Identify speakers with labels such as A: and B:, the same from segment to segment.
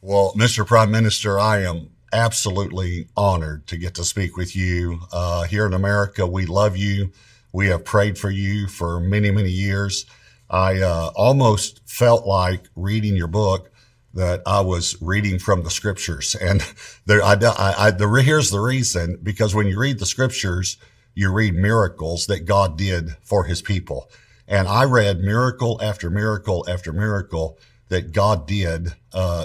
A: Well, Mr. Prime Minister, I am absolutely honored to get to speak with you. Here in America, we love you. We have prayed for you for many, many years. I almost felt like reading your book that I was reading from the scriptures. And here's the reason, because when you read the scriptures, you read miracles that God did for his people. And I read miracle after miracle after miracle that God did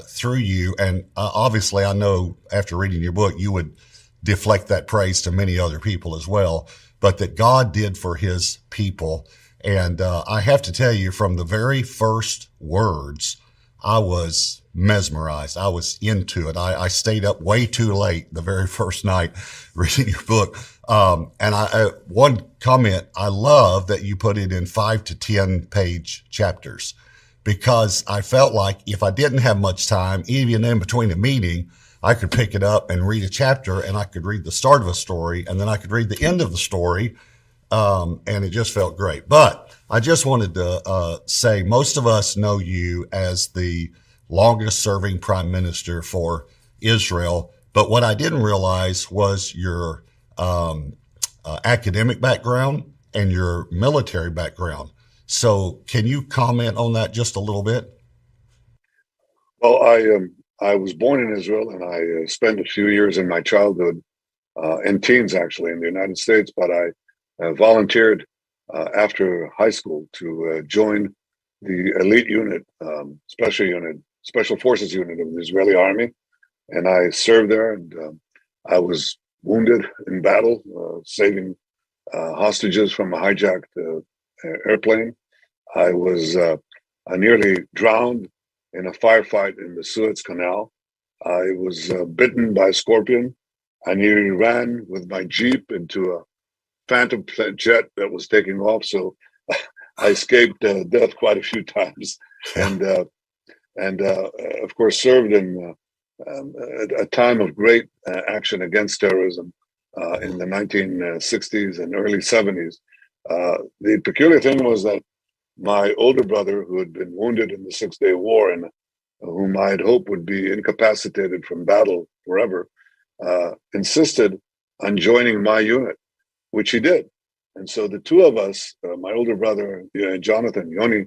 A: through you. And obviously, I know after reading your book, you would deflect that praise to many other people as well, but that God did for his people. And I have to tell you, from the very first words, I was mesmerized. I was into it. I stayed up way too late the very first night reading your book. One comment, I love that you put it in 5 to 10 page chapters, because I felt like if I didn't have much time, even in between a meeting, I could pick it up and read a chapter, and I could read the start of a story, and then I could read the end of the story. And it just felt great. But I just wanted to say, most of us know you as the longest serving prime minister for Israel. But what I didn't realize was your academic background and your military background. So can you comment on that just a little bit?
B: Well, I was born in Israel, and I spent a few years in my childhood and teens actually in the United States. But I volunteered after high school to join the elite unit, special forces unit of the Israeli army, and I served there. And I was wounded in battle, saving hostages from a hijacked airplane. I nearly drowned in a firefight in the Suez Canal. I was bitten by a scorpion. I nearly ran with my Jeep into a Phantom jet that was taking off. So I escaped death quite a few times, and of course served in a time of great action against terrorism in the 1960s and early 70s. The peculiar thing was that my older brother, who had been wounded in the Six-Day War and whom I had hoped would be incapacitated from battle forever, insisted on joining my unit, which he did. And so the two of us, my older brother, Jonathan, Yoni,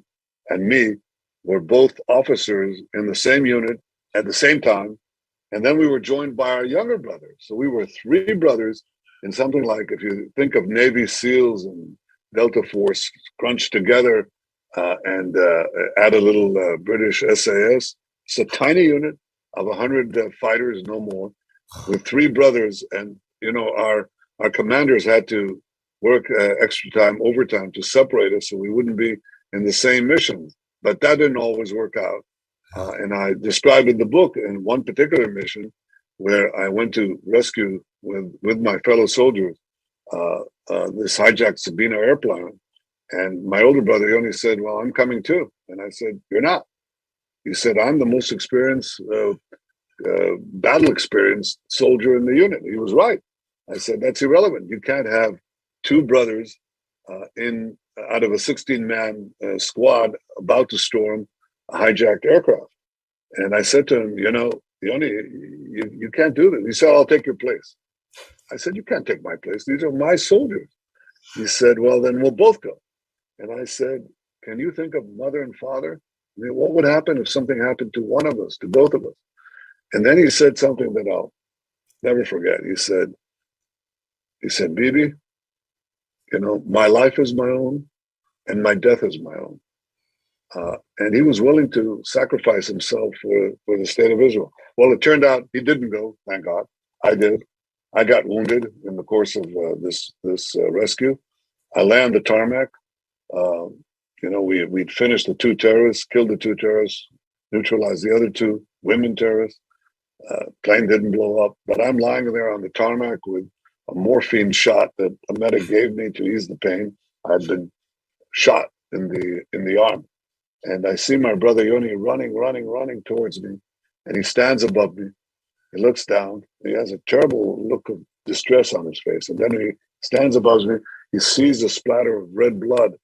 B: and me, were both officers in the same unit at the same time. And then we were joined by our younger brother. So we were three brothers in something like, if you think of Navy SEALs and Delta Force crunched together and add a little British SAS. It's a tiny unit of 100 fighters, no more, with three brothers. And, our commanders had to work extra time, overtime, to separate us so we wouldn't be in the same missions. But that didn't always work out. And I described in the book in one particular mission where I went to rescue with my fellow soldiers this hijacked Sabina airplane. And my older brother, he only said, "Well, I'm coming too." And I said, "You're not." He said, "I'm the most experienced, battle experienced soldier in the unit." He was right. I said, "That's irrelevant. You can't have two brothers in out of a 16-man squad about to storm a hijacked aircraft." And I said to him, Yoni, you can't do this. He said, "I'll take your place." I said, "You can't take my place. These are my soldiers." He said, "Well, then we'll both go." And I said, "Can you think of mother and father? I mean, what would happen if something happened to one of us, to both of us?" And then he said something that I'll never forget. He said, "Bibi, my life is my own and my death is my own." And he was willing to sacrifice himself for the state of Israel. Well, it turned out he didn't go, thank God. I did. I got wounded in the course of this rescue. I lay on the tarmac. We'd finished the two terrorists, killed the two terrorists, neutralized the other two women terrorists. Plane didn't blow up, but I'm lying there on the tarmac with a morphine shot that a medic gave me to ease the pain. I'd been shot in the arm, and I see my brother Yoni running towards me, and he stands above me. He looks down. He has a terrible look of distress on his face, and then he stands above me. He sees a splatter of red blood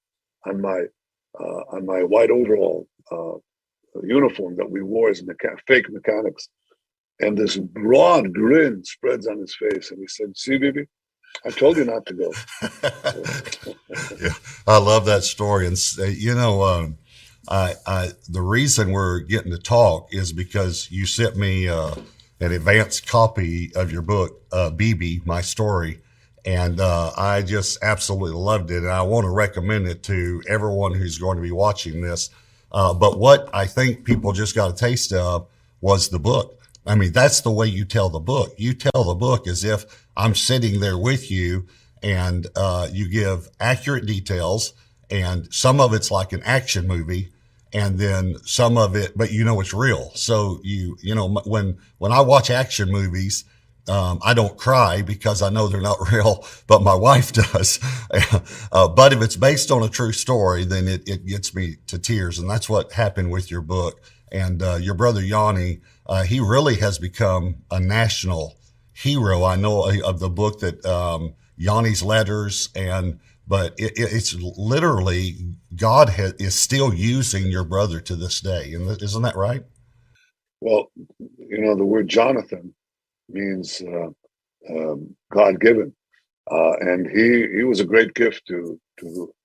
B: on my white overall uniform that we wore as fake mechanics. And this broad grin spreads on his face. And he said, "See, Bibi, I told you not to go."
A: Yeah, I love that story. And the reason we're getting to talk is because you sent me an advanced copy of your book, Bibi, My Story. And I just absolutely loved it. And I want to recommend it to everyone who's going to be watching this. But what I think people just got a taste of was the book. I mean, that's the way you tell the book. You tell the book as if I'm sitting there with you, and you give accurate details, and some of it's like an action movie, and then some of it, but it's real. So when I watch action movies, I don't cry because I know they're not real, but my wife does. But if it's based on a true story, then it gets me to tears. And that's what happened with your book. And your brother Yanni, he really has become a national hero. I know of the book that Yanni's letters, but it's literally God is still using your brother to this day. And isn't that right?
B: Well, the word Jonathan means God-given, and he was a great gift to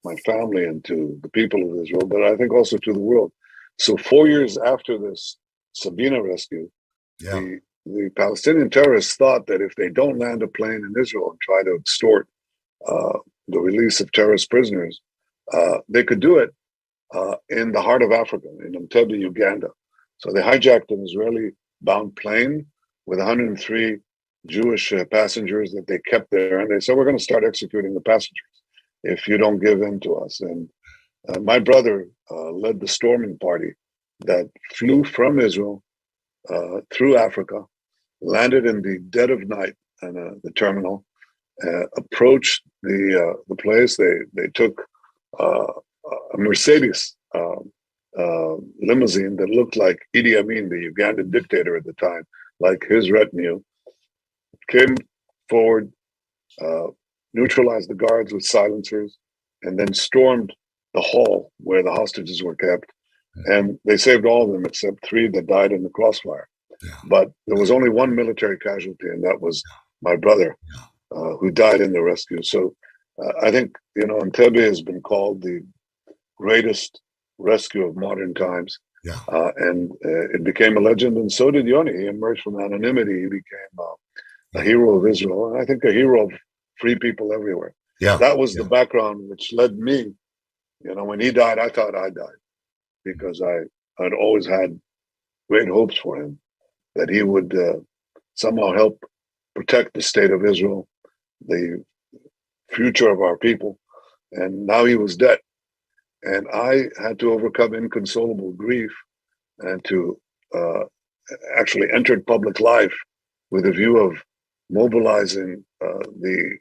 B: my family and to the people of Israel, but I think also to the world. So 4 years after this Sabina rescue,
A: Yeah.
B: the Palestinian terrorists thought that if they don't land a plane in Israel and try to extort the release of terrorist prisoners, they could do it in the heart of Africa, in Entebbe, Uganda. So they hijacked an Israeli-bound plane with 103 Jewish passengers that they kept there. And they said, "We're going to start executing the passengers if you don't give in to us." And my brother led the storming party that flew from Israel through Africa, landed in the dead of night at the terminal, approached the place. They took a Mercedes limousine that looked like Idi Amin, the Ugandan dictator at the time, like his retinue, came forward, neutralized the guards with silencers, and then stormed the hall where the hostages were kept. And they saved all of them except 3 that died in the crossfire.
A: Yeah.
B: But there was only one military casualty, and that was my brother, who died in the rescue. So I think, Entebbe has been called the greatest rescue of modern times.
A: Yeah.
B: And it became a legend, and so did Yoni. He emerged from anonymity. He became a hero of Israel, and I think a hero of free people everywhere.
A: Yeah.
B: That was the background which led me. When he died, I thought I died, because I'd always had great hopes for him, that he would somehow help protect the state of Israel, the future of our people. And now he was dead. And I had to overcome inconsolable grief and to actually enter public life with a view of mobilizing the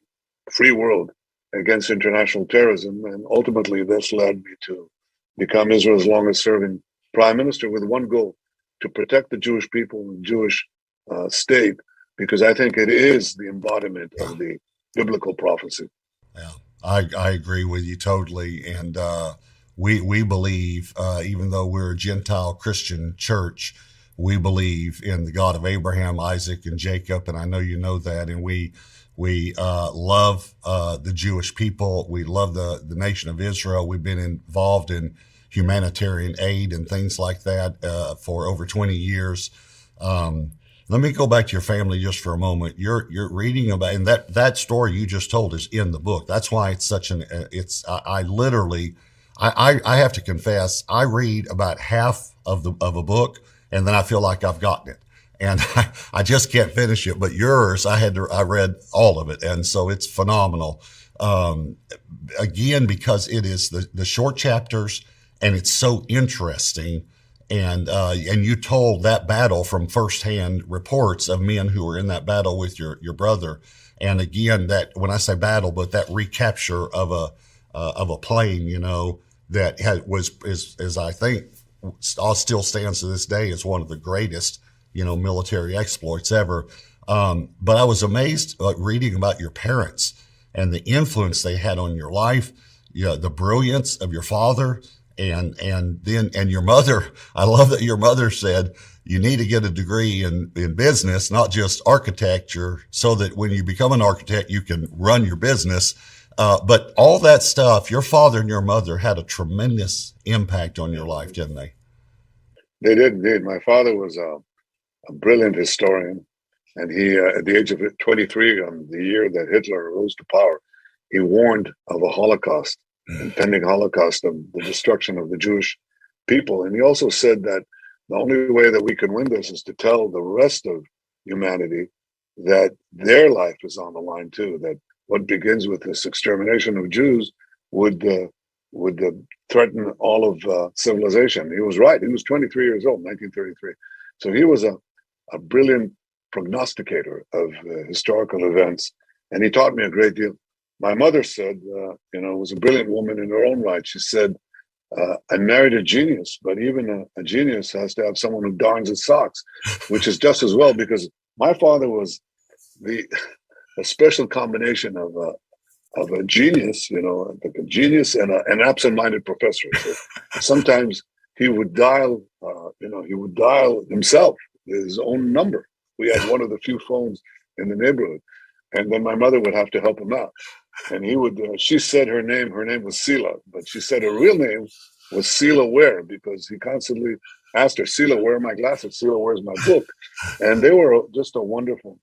B: free world against international terrorism. And ultimately, this led me to become Israel's longest serving prime minister, with one goal: to protect the Jewish people and Jewish state, because I think it is the embodiment of the biblical prophecy.
A: Yeah, I agree with you totally. And we believe, even though we're a Gentile Christian church, we believe in the God of Abraham, Isaac, and Jacob. And I know you know that. And we love the Jewish people. We love the nation of Israel. We've been involved in humanitarian aid and things like that for over 20 years. Let me go back to your family just for a moment. You're reading about, and that story you just told is in the book. That's why it's such I have to confess, I read about half of a book, and then I feel like I've gotten it, and I just can't finish it. But yours, I read all of it, and so it's phenomenal. Again, because it is the short chapters, and it's so interesting. And you told that battle from firsthand reports of men who were in that battle with your brother. And again, that when I say battle, but that recapture of a plane, that is I think still stands to this day as one of the greatest, military exploits ever. But I was amazed reading about your parents and the influence they had on your life, the brilliance of your father, And your mother, I love that your mother said you need to get a degree in business, not just architecture, so that when you become an architect, you can run your business. But all that stuff, your father and your mother had a tremendous impact on your life, didn't they?
B: They did indeed. My father was a brilliant historian, and he, at the age of 23, on the year that Hitler rose to power, he warned of a Holocaust, impending Holocaust, of the destruction of the Jewish people. And he also said that the only way that we can win this is to tell the rest of humanity that their life is on the line too. That what begins with this extermination of Jews would threaten all of civilization. He was right. He was 23 years old, 1933. So he was a brilliant prognosticator of historical events, and he taught me a great deal. My mother said, was a brilliant woman in her own right. She said, I married a genius, but even a genius has to have someone who darns his socks, which is just as well, because my father was a special combination of a genius, like a genius and an absent-minded professor. So sometimes he would dial himself, his own number. We had one of the few phones in the neighborhood, and then my mother would have to help him out. And he would. She said her name was Sila, but she said her real name was Sila Ware, because he constantly asked her, Sila, where are my glasses? Sila, where's my book? And they were just a wonderful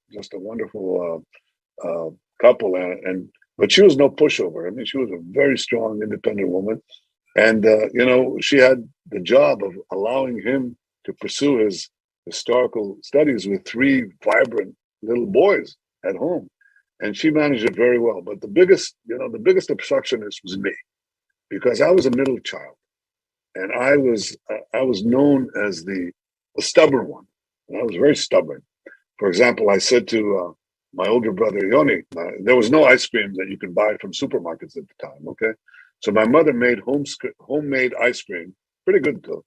B: couple. But she was no pushover. I mean, she was a very strong, independent woman. And, she had the job of allowing him to pursue his historical studies with three vibrant little boys at home. And she managed it very well. But the biggest obstructionist was me, because I was a middle child. And I was known as the stubborn one. And I was very stubborn. For example, I said to my older brother, Yoni, there was no ice cream that you could buy from supermarkets at the time, okay? So my mother made homemade ice cream, pretty good though,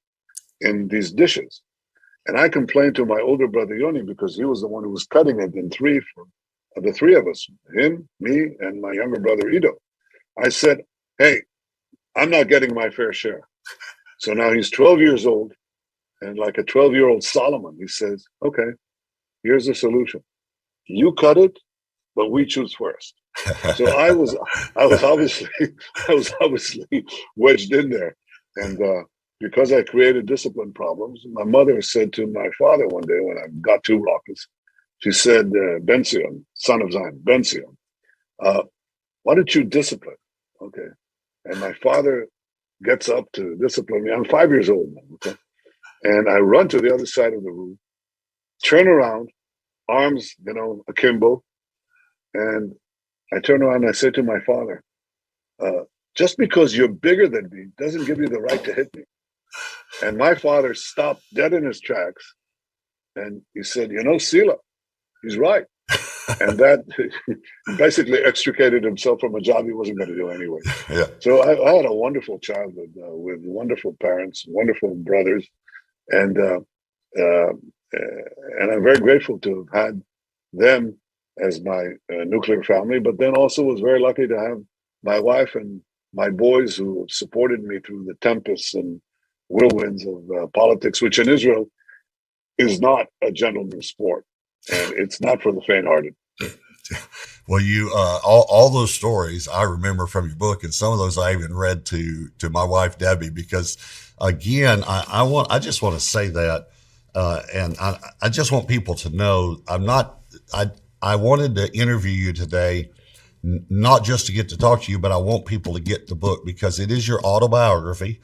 B: in these dishes. And I complained to my older brother, Yoni, because he was the one who was cutting it in three for the three of us, him, me, and my younger brother, Ido. I said, hey, I'm not getting my fair share. So now he's 12 years old, and like a 12-year-old Solomon, he says, okay, here's the solution. You cut it, but we choose first. So I was obviously wedged in there. And because I created discipline problems, my mother said to my father one day when I got too raucous, she said, Benzion, son of Zion, Benzion, why don't you discipline? Okay. And my father gets up to discipline me. I'm 5 years old now, okay? And I run to the other side of the room, turn around, arms, akimbo, and I turn around and I say to my father, just because you're bigger than me doesn't give you the right to hit me. And my father stopped dead in his tracks, and he said, Sila, he's right. And that basically extricated himself from a job he wasn't going to do anyway.
A: Yeah.
B: So I had a wonderful childhood with wonderful parents, wonderful brothers, and I'm very grateful to have had them as my nuclear family, but then also was very lucky to have my wife and my boys who supported me through the tempests and whirlwinds of politics, which in Israel is not a gentleman's sport, and it's not for the faint-hearted.
A: Well, you all those stories I remember from your book, and some of those I even read to my wife Debbie, because again, I just want to say that, and I just want people to know I wanted to interview you today, not just to get to talk to you, but I want people to get the book because it is your autobiography.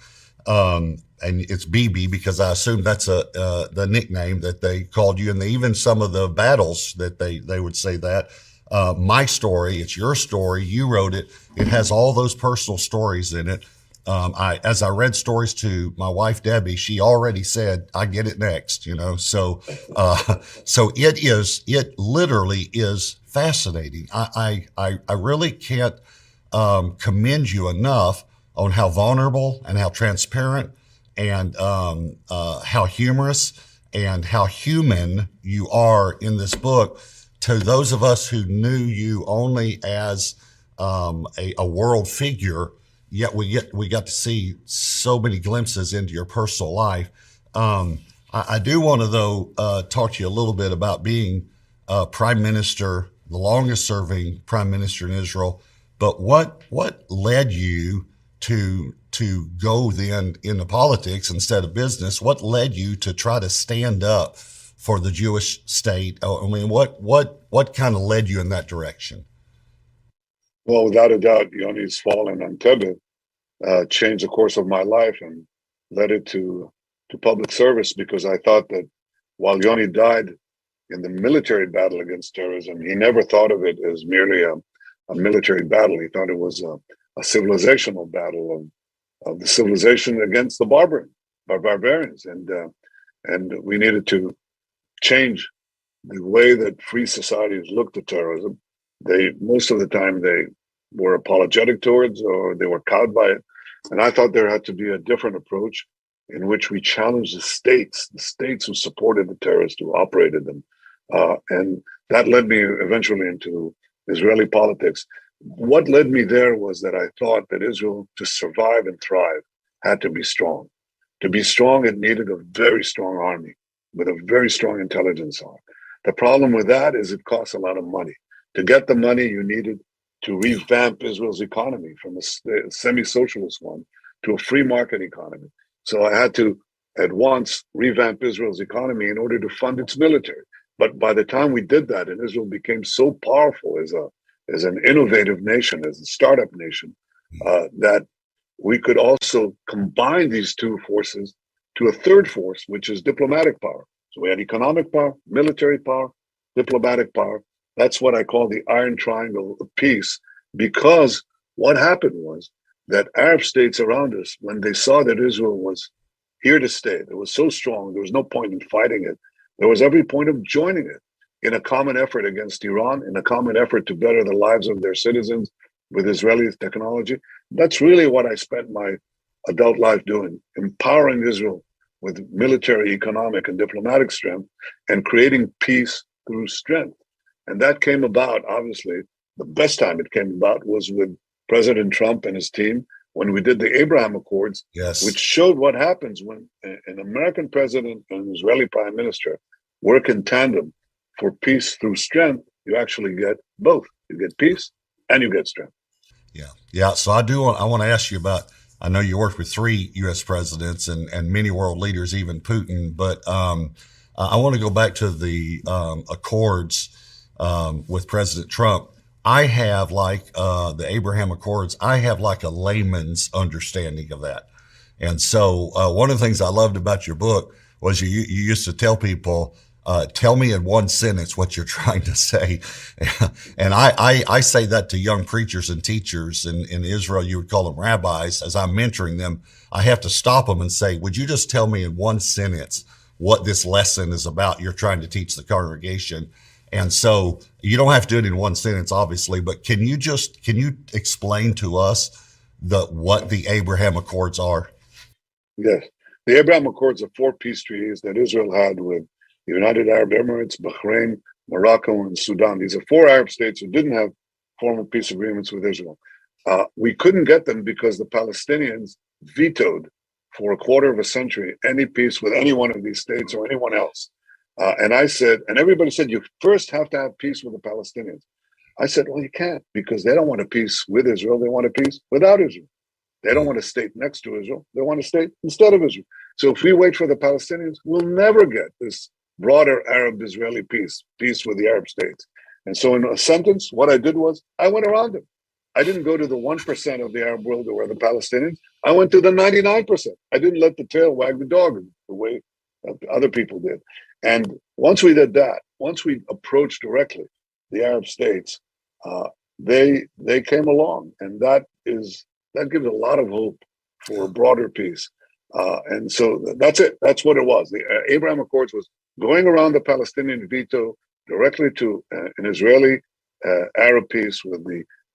A: And it's BB because I assume that's the nickname that they called you, and even some of the battles that they would say that. My story, it's your story. You wrote it. It has all those personal stories in it. As I read stories to my wife Debbie, she already said, "I get it next." So it literally is fascinating. I really can't commend you enough on how vulnerable and how transparent and how humorous and how human you are in this book. To those of us who knew you only as a world figure, yet we got to see so many glimpses into your personal life. I do want to though talk to you a little bit about being prime minister, the longest serving prime minister in Israel. But what led you to go then into politics instead of business? What led you to try to stand up for the Jewish state? I mean, what kind of led you in that direction?
B: Well, without a doubt, Yoni's fall in Entebbe changed the course of my life and led it to public service, because I thought that while Yoni died in the military battle against terrorism, he never thought of it as merely a military battle. He thought it was a civilizational battle of the civilization against the barbarians, and we needed to change the way that free societies looked at terrorism. They most of the time they were apologetic towards, or they were cowed by it, and I thought there had to be a different approach in which we challenged the states who supported the terrorists, who operated them, and that led me eventually into Israeli politics. What led me there was that I thought that Israel, to survive and thrive, had to be strong. To be strong, it needed a very strong army with a very strong intelligence arm. The problem with that is it costs a lot of money. To get the money, you needed to revamp Israel's economy from a semi-socialist one to a free market economy. So I had to at once revamp Israel's economy in order to fund its military. But by the time we did that, and Israel became so powerful as an innovative nation, as a startup nation, that we could also combine these two forces to a third force, which is diplomatic power. So we had economic power, military power, diplomatic power. That's what I call the Iron Triangle of peace, because what happened was that Arab states around us, when they saw that Israel was here to stay, it was so strong, there was no point in fighting it. There was every point of joining it in a common effort against Iran, in a common effort to better the lives of their citizens with Israeli technology. That's really what I spent my adult life doing, empowering Israel with military, economic, and diplomatic strength, and creating peace through strength. And that came about, obviously, the best time it came about was with President Trump and his team when we did the Abraham Accords,
A: Yes.
B: which showed what happens when an American president and an Israeli prime minister work in tandem for peace through strength. You actually get both. You get peace and you get strength.
A: Yeah. So I want to ask you about, I know you worked with 3 U.S. presidents and many world leaders, even Putin, but I want to go back to the Accords with President Trump. I have the Abraham Accords, I have like a layman's understanding of that. And so one of the things I loved about your book was you used to tell people, tell me in one sentence what you're trying to say. And I say that to young preachers and teachers in Israel. You would call them rabbis. As I'm mentoring them, I have to stop them and say, would you just tell me in one sentence what this lesson is about you're trying to teach the congregation? And so you don't have to do it in one sentence, obviously, but can you explain to us what the Abraham Accords are?
B: Yes. The Abraham Accords are 4 peace treaties that Israel had with the United Arab Emirates, Bahrain, Morocco, and Sudan. These are 4 Arab states who didn't have formal peace agreements with Israel. We couldn't get them because the Palestinians vetoed for a quarter of a century any peace with any one of these states or anyone else. And I said, and everybody said, you first have to have peace with the Palestinians. I said, well, you can't, because they don't want a peace with Israel. They want a peace without Israel. They don't want a state next to Israel. They want a state instead of Israel. So if we wait for the Palestinians, we'll never get this broader Arab-Israeli peace with the Arab states. And so in a sentence, what I did was I went around them. I didn't go to the 1% of the Arab world who were the Palestinians. I went to the 99%. I didn't let the tail wag the dog the way other people did. And once we did that, once we approached directly the Arab states, they came along, and that gives a lot of hope for broader peace. And so that's it. That's what it was. The Abraham Accords was going around the Palestinian veto directly to an Israeli Arab peace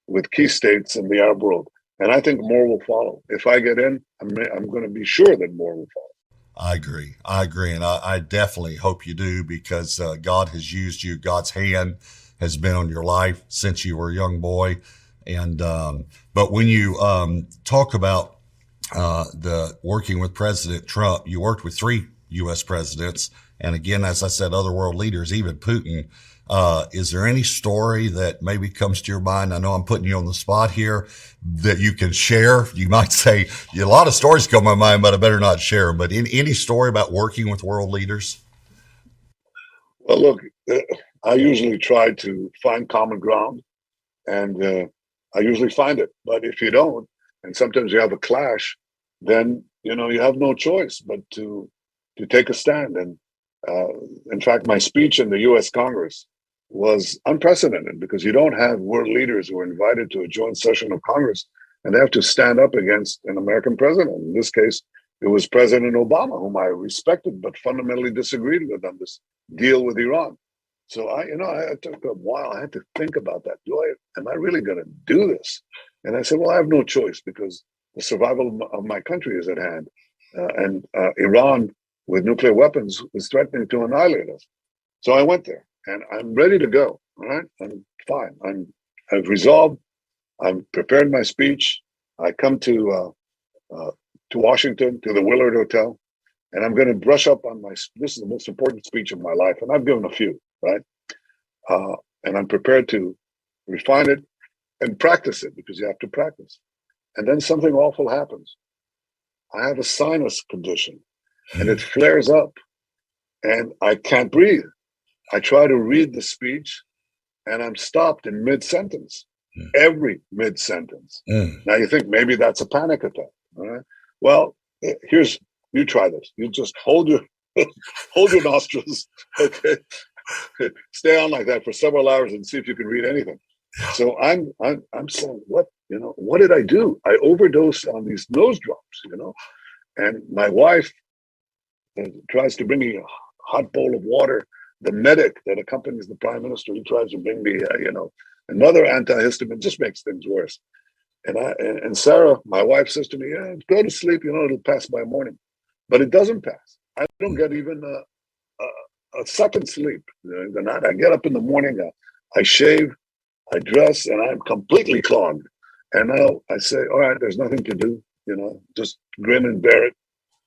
B: with key states in the Arab world. And I think more will follow. If I get in, I'm going to be sure that more will follow.
A: I agree. And I definitely hope you do, because God has used you. God's hand has been on your life since you were a young boy. And but when you talk about the working with President Trump, you worked with 3 U.S. presidents, and again, as I said, other world leaders, even Putin. Is there any story that maybe comes to your mind? I know I'm putting you on the spot here that you can share. You might say a lot of stories come to my mind, but I better not share them. But any story about working with world leaders?
B: Well, look, I usually try to find common ground, and I usually find it. But if you don't, and sometimes you have a clash, then you have no choice but to take a stand. And uh, in fact, my speech in the U.S. Congress was unprecedented because you don't have world leaders who are invited to a joint session of Congress and they have to stand up against an American president. In this case, it was President Obama, whom I respected but fundamentally disagreed with on this deal with Iran. So I took a while. I had to think about that. Am I really going to do this? And I said, well, I have no choice because the survival of my country is at hand, and Iran with nuclear weapons is threatening to annihilate us. So I went there, and I'm ready to go. All right, I'm fine. I've resolved. I'm prepared my speech. I come to Washington to the Willard Hotel, and I'm going to brush up on my. This is the most important speech of my life, and I've given a few, right? And I'm prepared to refine it and practice it because you have to practice. And then something awful happens. I have a sinus condition, and it flares up, and I can't breathe. I try to read the speech, and I'm stopped in mid-sentence, every mid-sentence. Now you think maybe that's a panic attack. All right. Well, you try this. You just hold your hold your nostrils, okay? Stay on like that for several hours and see if you can read anything. So I'm saying, what did I do? I overdosed on these nose drops, and my wife tries to bring me a hot bowl of water. The medic that accompanies the prime minister, he tries to bring me, another antihistamine. Just makes things worse. And Sarah, my wife, says to me, "Yeah, go to sleep. It'll pass by morning," but it doesn't pass. I don't get even a second sleep. The night I get up in the morning, I shave, I dress, and I'm completely clogged. And now I say, "All right, there's nothing to do. Just grin and bear it.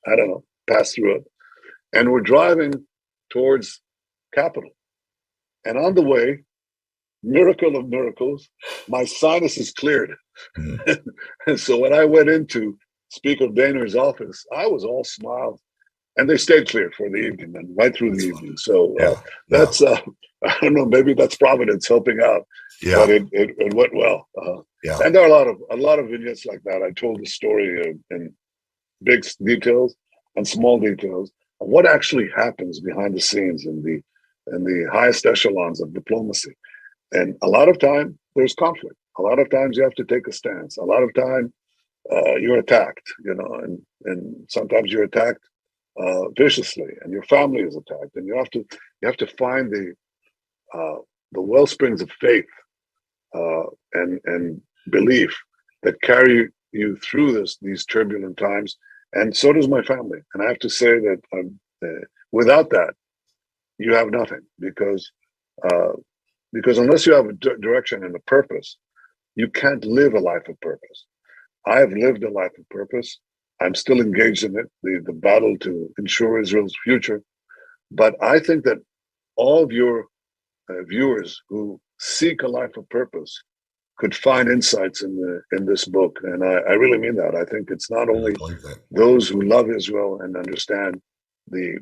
B: I don't know, pass through it." And we're driving towards Capitol, and on the way, miracle of miracles, my sinus is cleared. And so when I went into Speaker Boehner's office, I was all smiles, and they stayed clear for the evening and right through the evening. So that's I don't know, maybe that's Providence helping out.
A: Yeah.
B: But it went well.
A: Yeah.
B: And there are a lot of vignettes like that. I told the story in big details and small details of what actually happens behind the scenes in the highest echelons of diplomacy. And a lot of time there's conflict. A lot of times you have to take a stance. A lot of time you're attacked, and sometimes you're attacked viciously, and your family is attacked, and you have to find the well springs of faith and belief that carry you through these turbulent times. And so does my family. And I have to say that without that, you have nothing because unless you have a direction and a purpose, you can't live a life of purpose. I have lived a life of purpose. I'm still engaged in it, the battle to ensure Israel's future. But I think that all of your viewers who seek a life of purpose could find insights in this book. And I really mean that. I think it's not only those who love Israel and understand the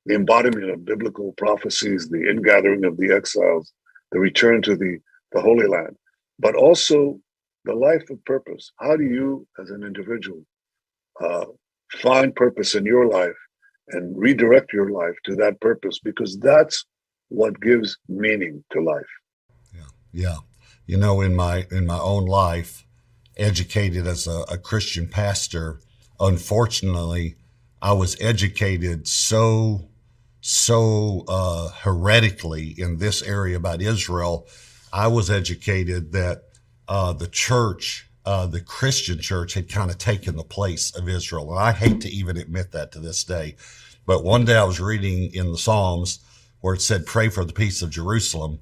B: embodiment of biblical prophecies, the ingathering of the exiles, the return to the Holy Land, but also the life of purpose. How do you, as an individual, find purpose in your life and redirect your life to that purpose? Because that's what gives meaning to life.
A: Yeah. In my own life, educated as a Christian pastor, unfortunately, I was educated so heretically in this area about Israel. I was educated that the church, the Christian church, had kind of taken the place of Israel. And I hate to even admit that to this day. But one day I was reading in the Psalms where it said, "Pray for the peace of Jerusalem."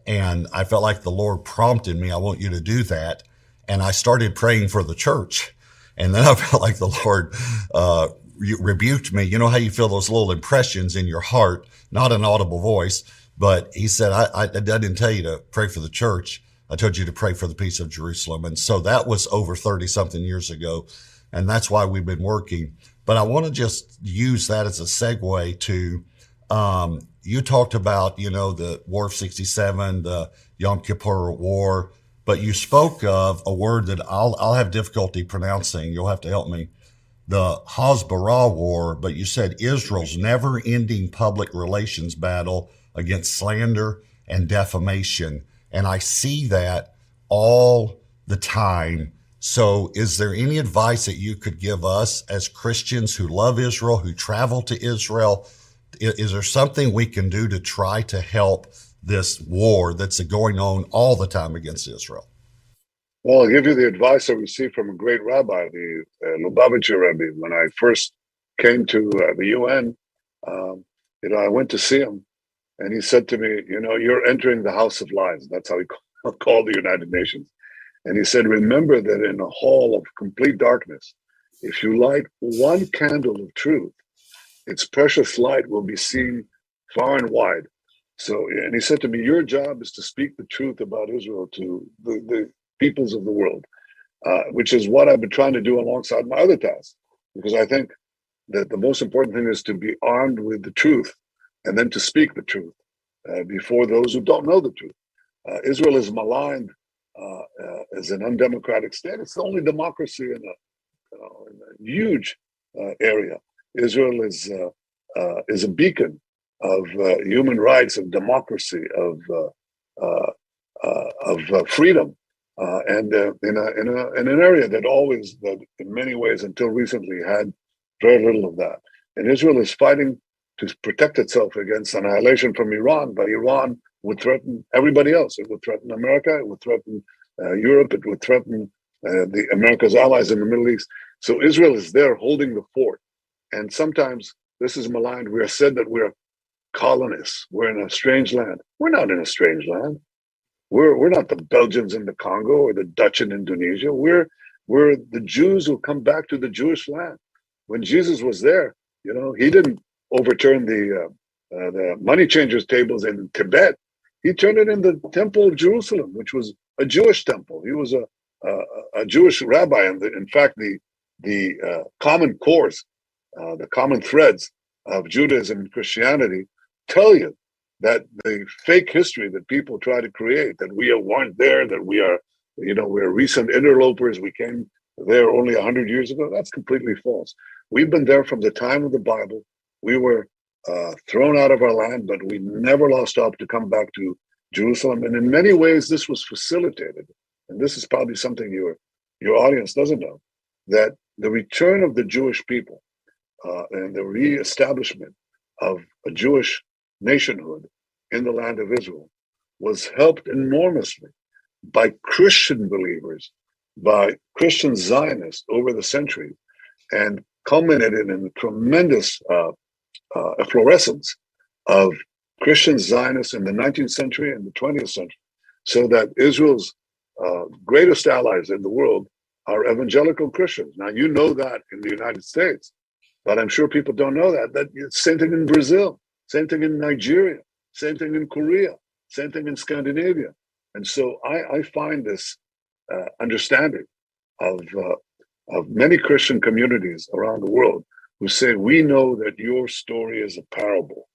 A: And I felt like the Lord prompted me, I want you to do that. And I started praying for the church. And then I felt like the Lord rebuked me. You know how you feel those little impressions in your heart, not an audible voice, but he said, I didn't tell you to pray for the church. I told you to pray for the peace of Jerusalem. And so that was over 30 something years ago. And that's why we've been working. But I want to just use that as a segue to, you talked about, the War of 67, the Yom Kippur War, but you spoke of a word that I'll have difficulty pronouncing. You'll have to help me. The Hasbara War, but you said Israel's never-ending public relations battle against slander and defamation. And I see that all the time. So is there any advice that you could give us as Christians who love Israel, who travel to Israel? Is there something we can do to try to help this war that's going on all the time against Israel?
B: Well, I'll give you the advice I received from a great rabbi, the Lubavitcher Rebbe. When I first came to the UN, I went to see him, and he said to me, you're entering the house of lies. That's how he called the United Nations. And he said, remember that in a hall of complete darkness, if you light one candle of truth, its precious light will be seen far and wide. So, and he said to me, your job is to speak the truth about Israel to the peoples of the world, which is what I've been trying to do alongside my other tasks, because I think that the most important thing is to be armed with the truth and then to speak the truth before those who don't know the truth. Israel is maligned as an undemocratic state. It's the only democracy in a huge area. Israel is a beacon of human rights, of democracy, of freedom, and in an area that in many ways until recently had very little of that. And Israel is fighting to protect itself against annihilation from Iran, but Iran would threaten everybody else. It would threaten America. It would threaten Europe. It would threaten America's allies in the Middle East. So Israel is there holding the fort. And sometimes this is maligned. We are said that we're colonists. We're in a strange land. We're not in a strange land. We're not the Belgians in the Congo or the Dutch in Indonesia. We're the Jews who come back to the Jewish land. When Jesus was there, he didn't overturn the money changers tables in Tibet. He turned it in the Temple of Jerusalem, which was a Jewish temple. He was a Jewish rabbi, and in fact, the common cores, the common threads of Judaism and Christianity tell you that the fake history that people try to create, that we weren't there, that we're recent interlopers, we came there only 100 years ago, that's completely false. We've been there from the time of the Bible. We were thrown out of our land, but we never lost hope to come back to Jerusalem. And in many ways, this was facilitated. And this is probably something your audience doesn't know, that the return of the Jewish people and the reestablishment of a Jewish nationhood in the land of Israel was helped enormously by Christian believers, by Christian Zionists over the centuries, and culminated in a tremendous efflorescence of Christian Zionists in the 19th century and the 20th century, so that Israel's greatest allies in the world are evangelical Christians. Now, you know that in the United States, but I'm sure people don't know that. Same thing in Brazil, same thing in Nigeria, same thing in Korea, same thing in Scandinavia. And so I find this understanding of many Christian communities around the world who say, we know that your story is a parable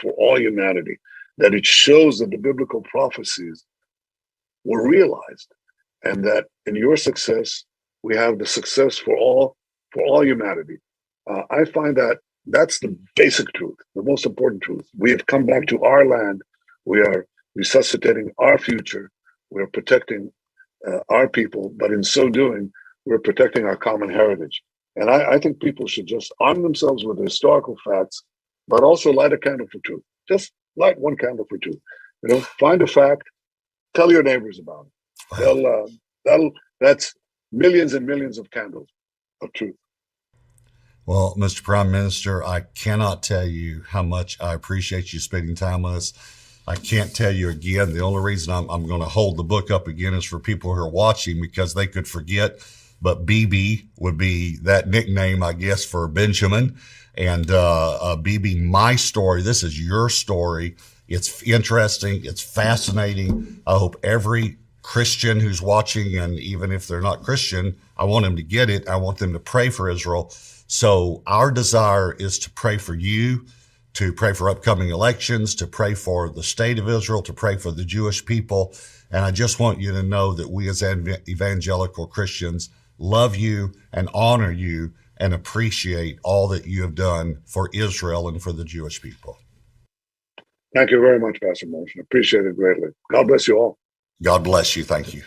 B: for all humanity, that it shows that the biblical prophecies were realized, and that in your success, we have the success for all humanity. I find that that's the basic truth, the most important truth. We have come back to our land. We are resuscitating our future. We're protecting our people, but in so doing, we're protecting our common heritage. And I think people should just arm themselves with historical facts, but also light a candle for truth. Just light one candle for truth. Find a fact, tell your neighbors about it. That's millions and millions of candles of truth.
A: Well, Mr. Prime Minister, I cannot tell you how much I appreciate you spending time with us. I can't tell you again. The only reason I'm going to hold the book up again is for people who are watching, because they could forget. But BB would be that nickname, I guess, for Benjamin. And BB, my story, this is your story. It's interesting. It's fascinating. I hope every Christian who's watching, and even if they're not Christian, I want them to get it. I want them to pray for Israel. So our desire is to pray for you, to pray for upcoming elections, to pray for the state of Israel, to pray for the Jewish people. And I just want you to know that we as evangelical Christians love you and honor you and appreciate all that you have done for Israel and for the Jewish people.
B: Thank you very much, Pastor Moshe. Appreciate it greatly. God bless you all.
A: God bless you. Thank you.